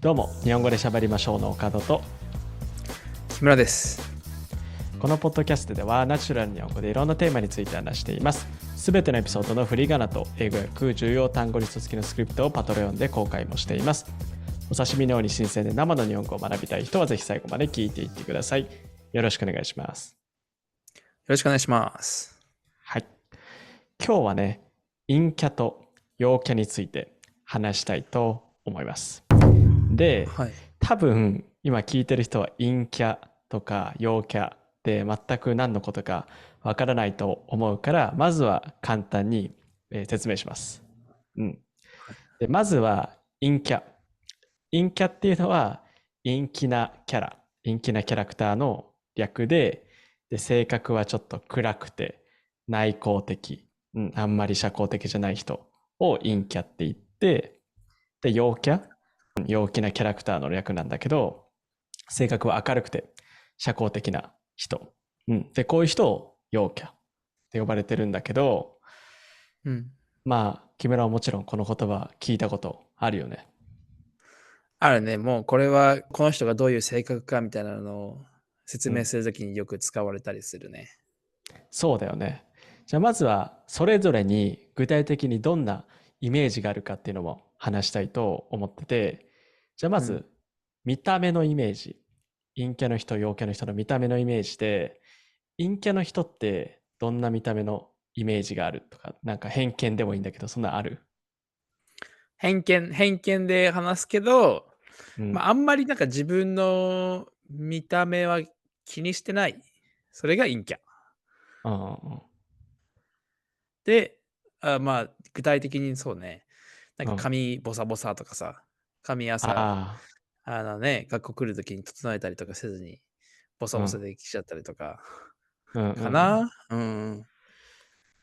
どうも、日本語で喋りましょうの岡戸と、木村です。このポッドキャストではナチュラルに日本語でいろんなテーマについて話しています。すべてのエピソードの振り仮名と英語訳、重要単語リスト付きのスクリプトをパトレオンで公開もしています。お刺身のように新鮮で生の日本語を学びたい人はぜひ最後まで聞いていってください。よろしくお願いします。よろしくお願いします。はい。今日はね、陰キャと陽キャについて話したいと思います。で、はい。多分今聞いてる人は陰キャとか陽キャで全く何のことかわからないと思うから、まずは簡単に説明します。で、まずは陰キャ。陰キャっていうのは陰気なキャラクターの略で、性格はちょっと暗くて内向的、あんまり社交的じゃない人を陰キャって言って、で、陽キャ、陽気なキャラクターの略なんだけど、性格は明るくて社交的な人。で、こういう人を陽キャって呼ばれてるんだけど、まあ、木村はもちろんこの言葉聞いたことあるよね。あるね。もうこれはこの人がどういう性格かみたいなのを説明するときによく使われたりするね。そうだよね。じゃあまずはそれぞれに具体的にどんなイメージがあるかっていうのも話したいと思ってて、じゃあまず見た目のイメージ。陰キャの人、陽キャの人の見た目のイメージで、陰キャの人ってどんな見た目のイメージがあるとか、なんか偏見でもいいんだけど、そんなある？偏見で話すけど、うんあんまりなんか自分の見た目は気にしてない。それが陰キャ。うんうんで、具体的にそうね。なんかうん。髪ボサボサとかさ、髪朝、あ学校来るときに整えたりとかせずに、ボサあ、ボサで来ちゃったりとか、うんうんかうん。な。うん。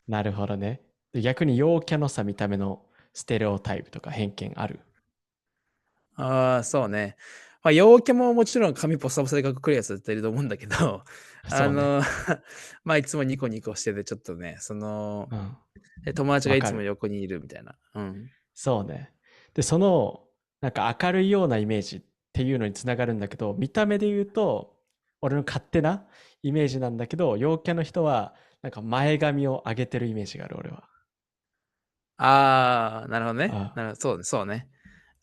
なるほどね。で、逆に陽キャのさ、見た目のステレオタイプとか偏見ある？ああ、そうね。陽キャももちろん髪ボサボサで学校来るやつ絶対いると思うんだけど、そうね。いつもニコニコしてて、ちょっとね、うん。友達がいつもわかる。横にいるみたいな。うん。そうね。で、その、なんか明るいようなイメージっていうのにつながるんだけど、見た目で言うと、俺の勝手なイメージなんだけど、陽キャの人は、なんか前髪を上げてるイメージがある、俺は。ああ、なるほどね。あ、そうね、そうね。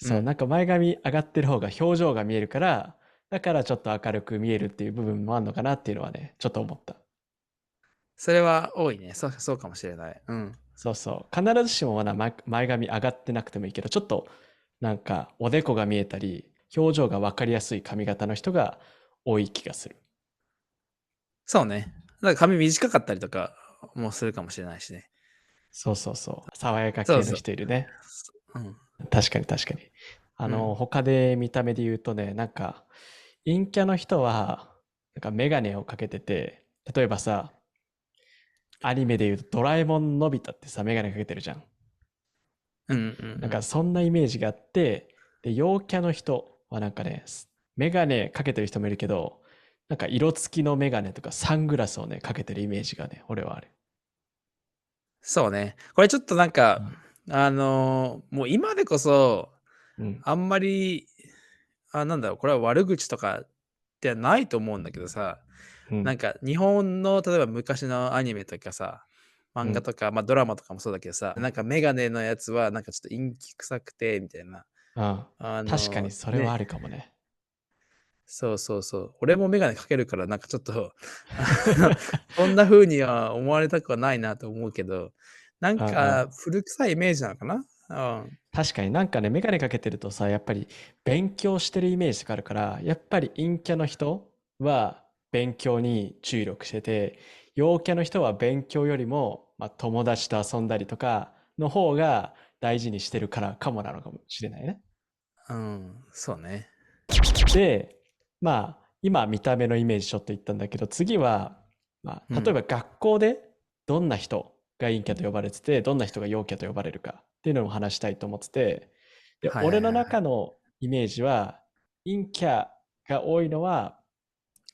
うそう、ん。なんか前髪上がってる方が表情が見えるから、だからちょっと明るく見えるっていう部分もあるのかなっていうのはね、ちょっと思った。それは多いね。そうかもしれない。うん。そうそう。必ずしもまだ前髪上がってなくてもいいけど、ちょっとなんかおでこが見えたり、表情が分かりやすい髪型の人が多い気がする。そうね。なんか髪短かったりとかもするかもしれないしね。そうそうそう。爽やか系のそうそう。人いるね。うん。確かに確かに。うん。他で見た目で言うとね、なんか、陰キャの人は、なんかメガネをかけてて、例えばさ、アニメで言うとドラえもんのび太ってさ、メガネかけてるじゃん。うんうんなんかうん。そんなイメージがあって、で、陽キャの人はなんかね、メガネかけてる人もいるけど、なんか色付きのメガネとかサングラスをね、かけてるイメージがね、俺はある。そうね。これちょっとなんか、うんもう今でこそ、うん。あんまり、なんだろう、これは悪口とかではないと思うんだけどさ、うん。なんか日本の例えば昔のアニメとかさ、うん。漫画とか、ドラマとかもそうだけどさ、なんかメガネのやつはなんかちょっと陰気臭くてみたいな。うん。確かにそれはね。あるかもね。そうそうそう。俺もメガネかけるからなんかちょっとそんな風には思われたくはないなと思うけど、なんうんうん。か古臭いイメージなのかな？うん。確かになんかね、メガネかけてるとさ、やっぱり勉強してるイメージがあるから、やっぱり陰キャの人は勉強に注力してて、陽キャの人は勉強よりも、友達と遊んだりとかの方が大事にしてるからかもなのかもしれないね。うん、そうね。で、今見た目のイメージちょっと言ったんだけど、次は、例えうん。ば学校でどんな人が陰キャと呼ばれてて、どんな人が陽キャと呼ばれるかっていうのも話したいと思ってて、で、はいはい俺のはいはい。中のイメージは、陰キャが多いのは、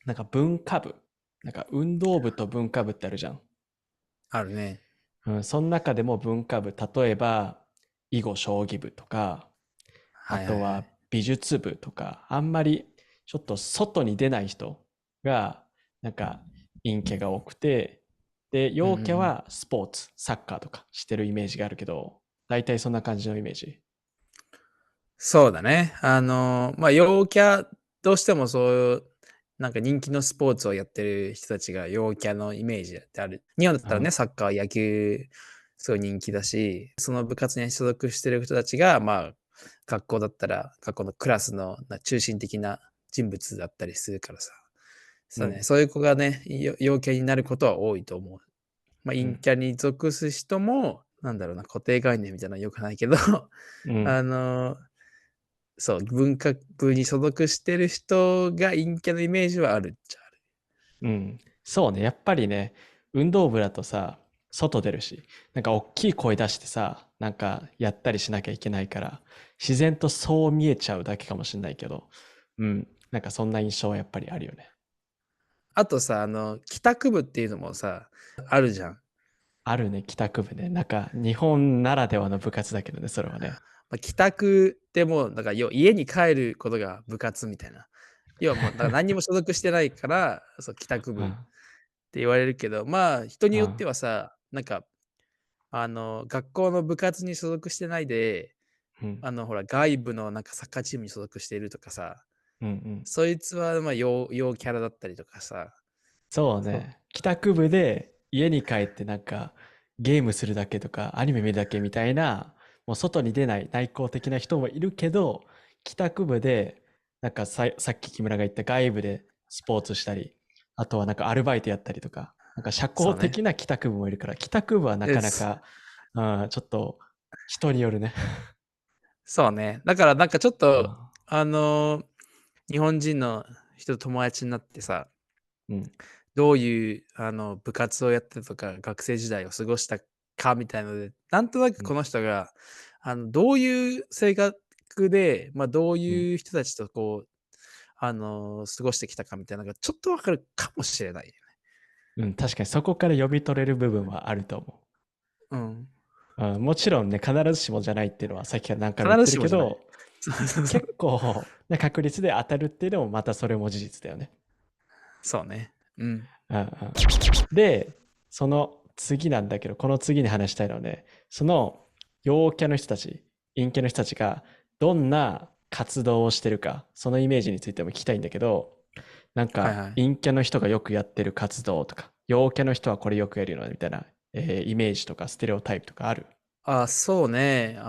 なんか文化部、なんか運動部と文化部ってあるじゃん。あるね。その中でも文化部、例えば囲碁将棋部とか、あはいはいとははい。美術部とか、あんまりちょっと外に出ない人が、なんか陰キャが多くて、で、うんう陽キャん。はスポーツ、サッカーとかしてるイメージがあるけど、大体そんな感じのイメージ。そうだね。陽キャ、どうしてもそういう、なんか人気のスポーツをやってる人たちが陽キャのイメージってある。日本だったらね、うん、サッカー、野球、すごい人気だし、その部活に所属してる人たちが、学校だったら、学校のクラスの中心的な人物だったりするからさ。そうね、うん、そういう子がね、陽キャになることは多いと思う。うん、陰キャに属す人も、なんだろうな、固定概念みたいなのは良くないけど、うん、あの、そう、文化部に所属してる人が陰キャのイメージはあるっちゃある。うん。そうね、やっぱりね、運動部だとさ、外出るし、なんか大きい声出してさ、なんかやったりしなきゃいけないから、自然とそう見えちゃうだけかもしれないけど、うん、なんかそんな印象はやっぱりあるよね。あとさ、帰宅部っていうのもさ、あるじゃん。あるね、帰宅部ね。なんか日本ならではの部活だけどね、それはね。帰宅ってもう、だから家に帰ることが部活みたいな。要はもう、だから何にも所属してないから、そう、帰宅部っうん、て言われるけど、人によってうん、はさ、学校の部活に所属してないで、うん、ほら、外部のなんかサッカーチームに所属しているとかさ、うん、うん。そいつは陽キャラだったりとかさ、そう。そうね。帰宅部で家に帰ってなんかゲームするだけとかアニメ見るだけみたいな、もう外に出ない内向的な人もいるけど、帰宅部でなんかさっき木村が言った外部でスポーツしたり、あとはなんかアルバイトやったりとか、なんか社交そうね。的な帰宅部もいるから、帰宅部はなかなか、うん、ちょっと人によるね。そうね。だからなんかちょっと、うん、あの、日本人の人と友達になってさ、うん、どういう部活をやってたとか、学生時代を過ごしたかみたいので、なんとなくうん、この人が、どういう性格で、どううん。いう人たちとこう、過ごしてきたかみたいなのがちょっとわかるかもしれない。うん、確かにそこから読み取れる部分はあると思うん。う。うん、もちろんね、必ずしもじゃないっていうのはさっきから何回も必言ってずしもじゃない。るけど、そうそうそう。結構な確率で当たるっていうのもまたそれも事実だよね。そうね。うん。うんうん、で、その次なんだけど、この次に話したいのはね、その陽キャの人たち、陰キャの人たちがどんな活動をしてるか、そのイメージについても聞きたいんだけど、なんかはいはい。陰キャの人がよくやってる活動とか、陽キャの人はこれよくやるよなみたいな、イメージとかステレオタイプとかある？あ、そうね。うん、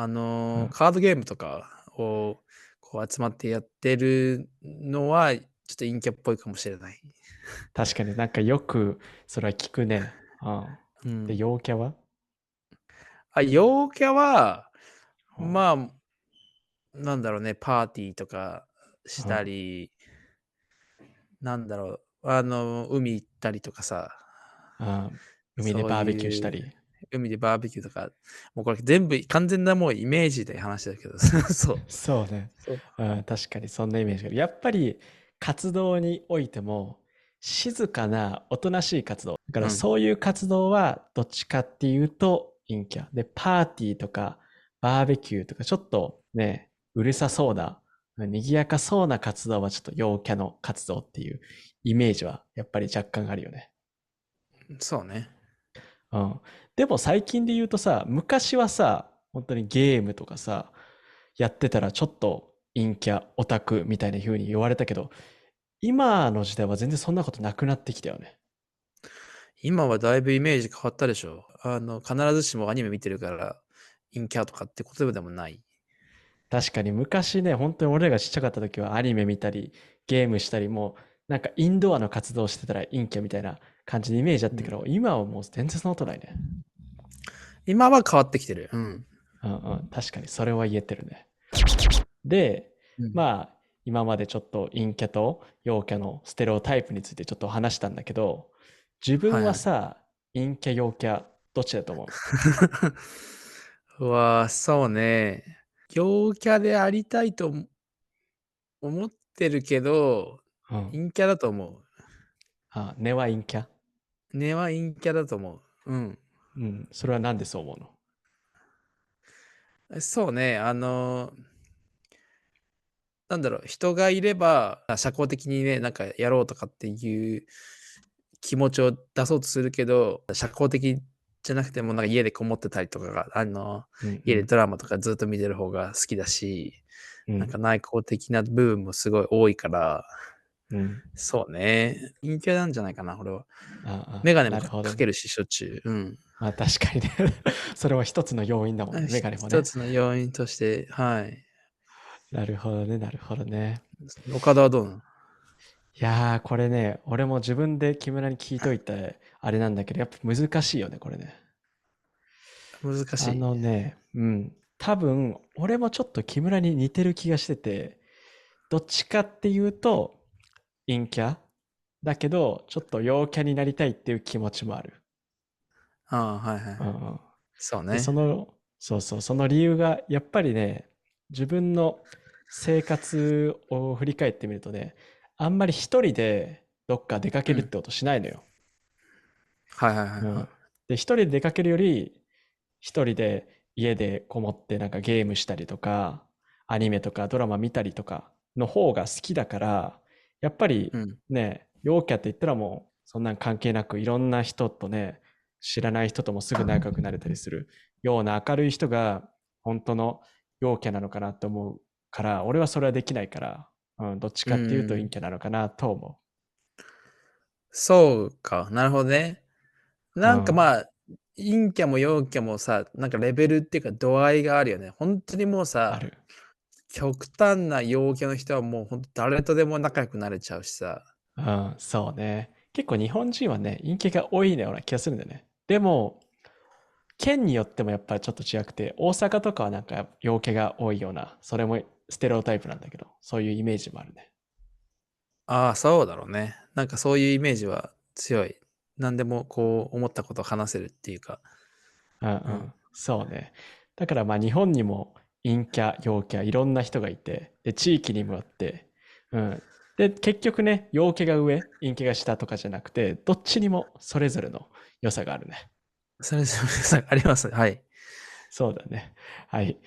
カードゲームとかをこう集まってやってるのは、ちょっと陰キャっぽいかもしれない。確かになんかよくそれは聞くね。うん。で、うん。陽キャは？陽キャは、うん、まあ、なんだろうね、パーティーとかしたうん、り、なんだろう、海行ったりとかさ、うん。海でそうバーベキューしいう、たり。海でバーベキューとか、もうこれ全部完全なもうイメージで話だけど、そう。そうね。そう。うん、確かにそんなイメージがある。やっぱり活動においても静かなおとなしい活動。だからうん。そういう活動はどっちかっていうと陰キャ。で、パーティーとかバーベキューとかちょっとね、うるさそうな、賑やかそうな活動はちょっと陽キャの活動っていうイメージはやっぱり若干あるよね。そうね。うん。でも最近で言うとさ、昔はさ、本当にゲームとかさ、やってたらちょっと陰キャ、オタクみたいな風に言われたけど、今の時代は全然そんなことなくなってきたよね。今はだいぶイメージ変わったでしょ。必ずしもアニメ見てるから、陰キャとかってことでもない。確かに昔ね、本当に俺らがちっちゃかった時はアニメ見たり、ゲームしたり、もうなんかインドアの活動してたら陰キャみたいな感じのイメージだっうん。たけど、今はもう全然そのことないね。今は変わってきてる。うん。うんうん、確かにそれは言えてるね。で、うん。まあ、今までちょっと陰キャと陽キャのステレオタイプについてちょっと話したんだけど、自分はいはい。はさ、陰キャ陽キャどっちだと思うわあ、そうね。陽キャでありたいと思ってるけど、う？うん。陰キャだと思う。あ、根は陰キャ？根は陰キャだと思う。うん。うん。それはなんでそう思うの？そうね。なんだろう、人がいれば、社交的にね、なんかやろうとかっていう気持ちを出そうとするけど、社交的じゃなくても、なんか家でこもってたりとかが、家でうんうん。ドラマとかずっと見てる方が好きだし、なんかうん。内向的な部分もすごい多いから、うん。そうね。陰キャなんじゃないかな、俺は。ああ、メガネもなるほどね。かけるし、しょっちゅう。うん。まあ確かにね。それは一つの要因だもんね。メガネもね。一つの要因として、はい。なるほどね、なるほどね。岡田はどうなの？いやー、これね、俺も自分で木村に聞いといて、あれなんだけど、やっぱ難しいよね、これね。難しい。多分、俺もちょっと木村に似てる気がしてて、どっちかっていうと、陰キャだけど、ちょっと陽キャになりたいっていう気持ちもある。ああ、はいはい。うんうん。で、そうね。そうそう、その理由が、やっぱりね、自分の生活を振り返ってみるとね、あんまり一人でどっか出かうん。けるってことしないのよ。はいはいはいうん。はい。で、一人で出かけるより、一人で家でこもってなんかゲームしたりとか、アニメとかドラマ見たりとかの方が好きだから、やっぱりうん。ね、陽キャって言ったらもうそんなん関係なくいろんな人とね、知らない人ともすぐ仲良くなれたりするような明るい人が本当の陽キャなのかなと思うから、俺はそれはできないから、どっちうかっていうと陰ん。キャなのかなと思そうか。なるほどね。う。うなんかん、まあ、陰キャも陽キャもさ、なんかレベルっていうか度合いがあるよね。本当にもうさ、ある。極端な陽キャの人はもう本当誰とでも仲良くなれちゃうしさ。うん、そうね。結構日本人はね、陰キャが多いような気がするんだよね。でも、県によってもやっぱりちょっと違くて、大阪とかはなんか陽キャが多いような、それもステレオタイプなんだけど、そういうイメージもあるね。ああ、そうだろうね。なんかそういうイメージは強い。何でもこう思ったことを話せるっていうか。うんううん。ん。そうね。だからまあ日本にも陰キャ、陽キャ、いろんな人がいて、で、地域にもよって、うん。で、結局ね、陽キャが上、陰キャが下とかじゃなくて、どっちにもそれぞれの良さがあるね。それぞれあります。はい。そうだね。はい。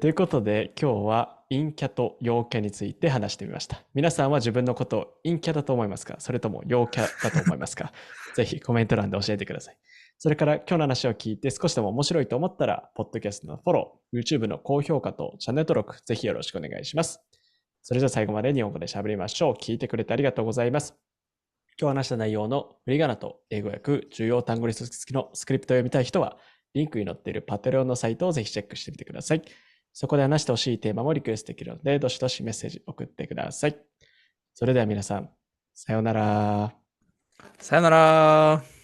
ということで、今日は陰キャと陽キャについて話してみました。皆さんは自分のことを陰キャだと思いますか、それとも陽キャだと思いますか？ぜひコメント欄で教えてください。それから今日の話を聞いて少しでも面白いと思ったら、ポッドキャストのフォロー、YouTube の高評価とチャンネル登録、ぜひよろしくお願いします。それじゃあ最後まで日本語で喋りましょう。聞いてくれてありがとうございます。今日話した内容の振り仮名と英語訳、重要単語リスト付きのスクリプトを読みたい人は、リンクに載っているパテレオンのサイトをぜひチェックしてみてください。そこで話してほしいテーマもリクエストできるので、どしどしメッセージ送ってください。それでは皆さん、さようなら。さよなら。